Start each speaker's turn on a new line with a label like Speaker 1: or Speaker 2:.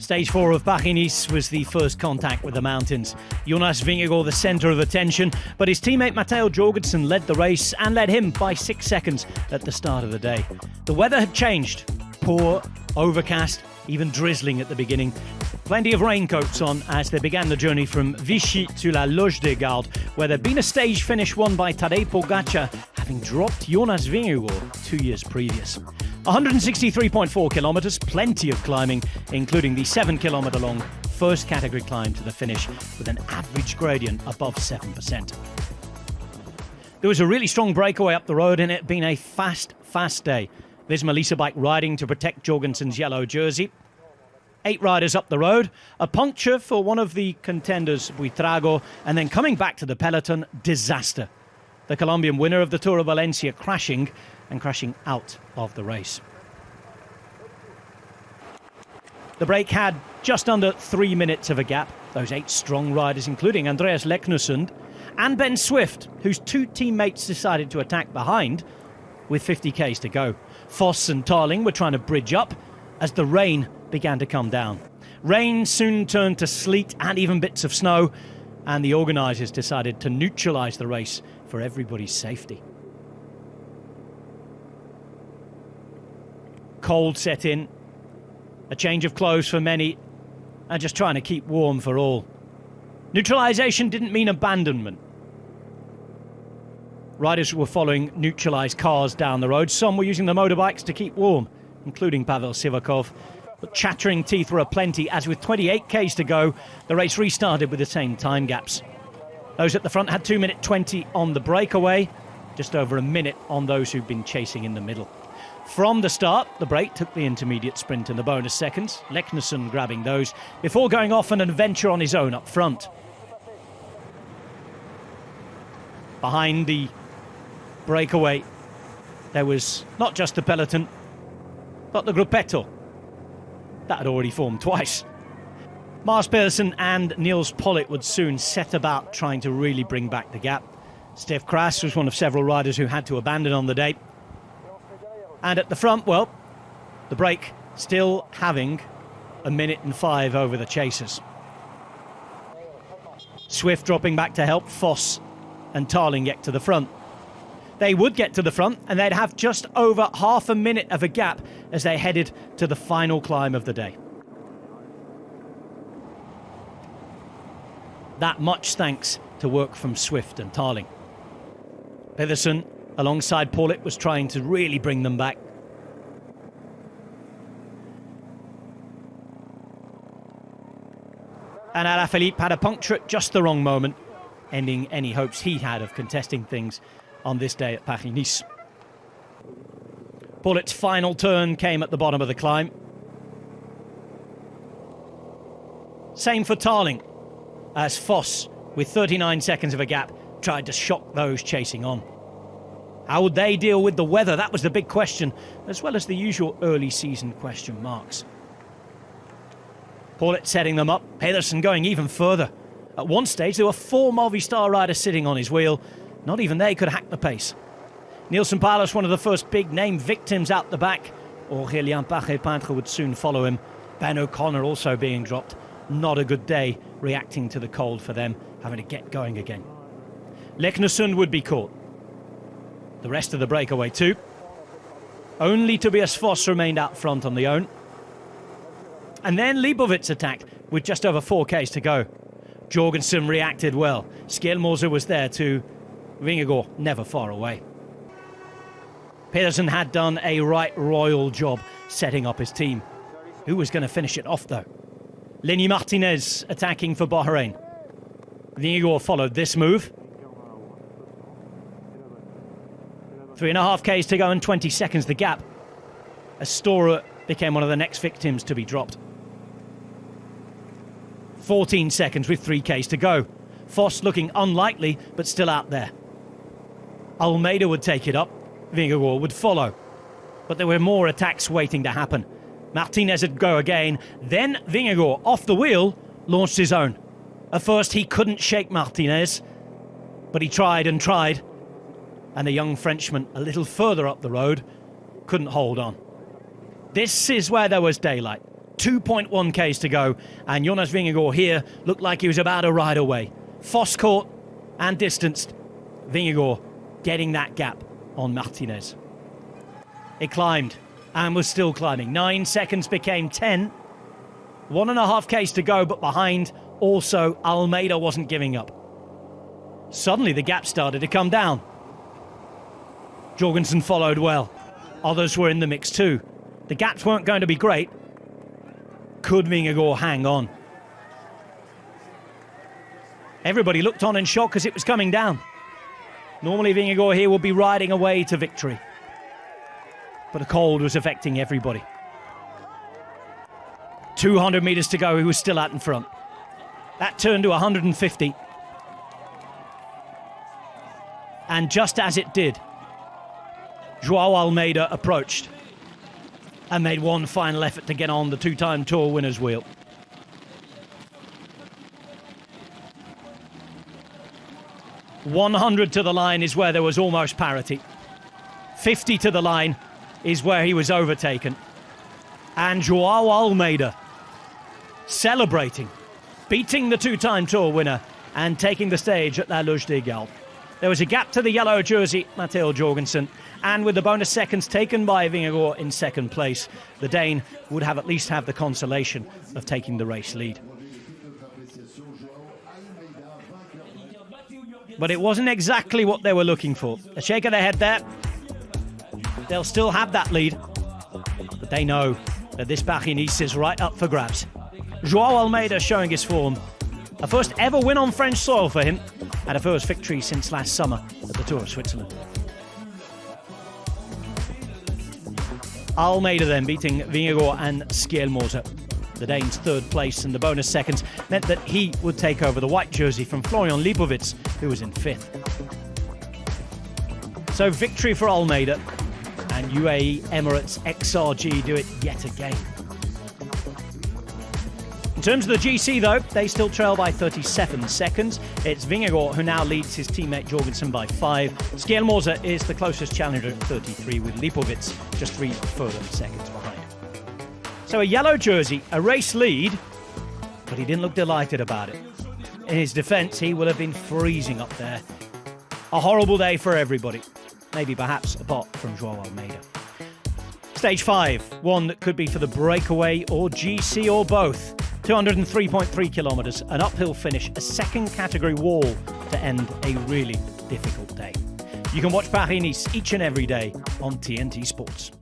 Speaker 1: Stage 4 of Paris-Nice was the first contact with the mountains. Jonas Vingegaard the centre of attention, but his teammate Matteo Jorgensen led the race and led him by 6 seconds at the start of the day. The weather had changed. Poor, overcast, even drizzling at the beginning. Plenty of raincoats on as they began the journey from Vichy to La Loge des Gardes, where there'd been a stage finish won by Tadej Pogačar, having dropped Jonas Vingegaard 2 years previous. 163.4 kilometres, plenty of climbing, including the 7-kilometre long first category climb to the finish with an average gradient above 7%. There was a really strong breakaway up the road and it had been a fast day. Visma Lease bike riding to protect Jorgensen's yellow jersey. 8 riders up the road, a puncture for one of the contenders, Buitrago, and then coming back to the peloton, disaster. The Colombian winner of the Tour of Valencia crashing out of the race. The break had just under 3 minutes of a gap. Those 8 strong riders, including Andreas Leknesund and Ben Swift, whose 2 teammates decided to attack behind with 50 k's to go. Foss and Tarling were trying to bridge up as the rain began to come down. Rain soon turned to sleet and even bits of snow, and the organisers decided to neutralise the race for everybody's safety. Cold set in, a change of clothes for many, and just trying to keep warm for all. Neutralisation didn't mean abandonment. Riders were following neutralised cars down the road. Some were using the motorbikes to keep warm, including Pavel Sivakov. But chattering teeth were aplenty, as with 28 k's to go, the race restarted with the same time gaps. Those at the front had 2 minute 20 on the breakaway, just over a minute on those who'd been chasing in the middle. From the start, the break took the intermediate sprint and the bonus seconds, Leknesund grabbing those, before going off on an adventure on his own up front. Behind the breakaway, there was not just the peloton, but the gruppetto. That had already formed twice. Mars Pedersen and Niels Pollitt would soon set about trying to really bring back the gap. Stef Kras was one of several riders who had to abandon on the day. And at the front, well, the break still having 1 minute and 5 over the chasers. Swift dropping back to help Foss and Tarling get to the front. They would get to the front and they'd have just over half a minute of a gap as they headed to the final climb of the day. That much thanks to work from Swift and Tarling. Pedersen, alongside Pollitt, was trying to really bring them back. And Alaphilippe had a puncture at just the wrong moment, ending any hopes he had of contesting things on this day at Paris-Nice. Pollitt's final turn came at the bottom of the climb. Same for Tarling, as Foss, with 39 seconds of a gap, tried to shock those chasing on. How would they deal with the weather? That was the big question, as well as the usual early season question marks. Pollitt setting them up, Pedersen going even further. At one stage, there were 4 Movistar riders sitting on his wheel. Not even they could hack the pace. Nielsen Paulus, one of the first big-name victims out the back. Aurélien Paré-Peintre would soon follow him. Ben O'Connor also being dropped. Not a good day reacting to the cold for them, having to get going again. Leknesund would be caught. The rest of the breakaway too. Only Tobias Foss remained out front on the own. And then Leibovitz attacked with just over 4 k's to go. Jorgensen reacted well. Skjelmose was there too. Vingegaard never far away. Pedersen had done a right royal job setting up his team. Who was going to finish it off though? Lenny Martinez attacking for Bahrain. Vingegaard followed this move. 3.5 k's to go and 20 seconds the gap. Astora became one of the next victims to be dropped. 14 seconds with 3 k's to go. Foss looking unlikely, but still out there. Almeida would take it up. Vingegaard would follow. But there were more attacks waiting to happen. Martinez would go again. Then Vingegaard, off the wheel, launched his own. At first, he couldn't shake Martinez, but he tried and tried. And the young Frenchman, a little further up the road, couldn't hold on. This is where there was daylight. 2.1 Ks to go, and Jonas Vingegaard here looked like he was about to ride away. Foss caught and distanced. Vingegaard getting that gap on Martinez. It climbed and was still climbing. 9 seconds became 10. 1.5 Ks to go, but behind also Almeida wasn't giving up. Suddenly the gap started to come down. Jorgensen followed well. Others were in the mix too. The gaps weren't going to be great. Could Vingegaard hang on? Everybody looked on in shock as it was coming down. Normally Vingegaard here would be riding away to victory. But the cold was affecting everybody. 200 metres to go, he was still out in front. That turned to 150. And just as it did, Joao Almeida approached and made one final effort to get on the two-time Tour winner's wheel. $100 to the line is where there was almost parity. 50 to the line is where he was overtaken. And Joao Almeida celebrating, beating the two-time Tour winner and taking the stage at La Luge des Galles. There was a gap to the yellow jersey, Matteo Jorgensen, and with the bonus seconds taken by Vingegaard in second place, the Dane would have at least have the consolation of taking the race lead. But it wasn't exactly what they were looking for. A shake of their head there. They'll still have that lead, but they know that this Paris-Nice is right up for grabs. Joao Almeida showing his form. A first ever win on French soil for him, and a first victory since last summer at the Tour of Switzerland. Almeida then beating Vingegaard and Skjelmose. The Dane's third place and the bonus seconds meant that he would take over the white jersey from Florian Lipovic, who was in fifth. So victory for Almeida, and UAE Emirates XRG do it yet again. In terms of the GC though, they still trail by 37 seconds. It's Vingegaard who now leads his teammate Jorgensen by 5. Skjelmose is the closest challenger at 33, with Lipovic just 3 further seconds behind. So a yellow jersey, a race lead, but he didn't look delighted about it. In his defence, he will have been freezing up there. A horrible day for everybody, maybe perhaps apart from Joao Almeida. Stage 5, one that could be for the breakaway or GC or both. 203.3 kilometres, an uphill finish, a second category wall to end a really difficult day. You can watch Paris-Nice each and every day on TNT Sports.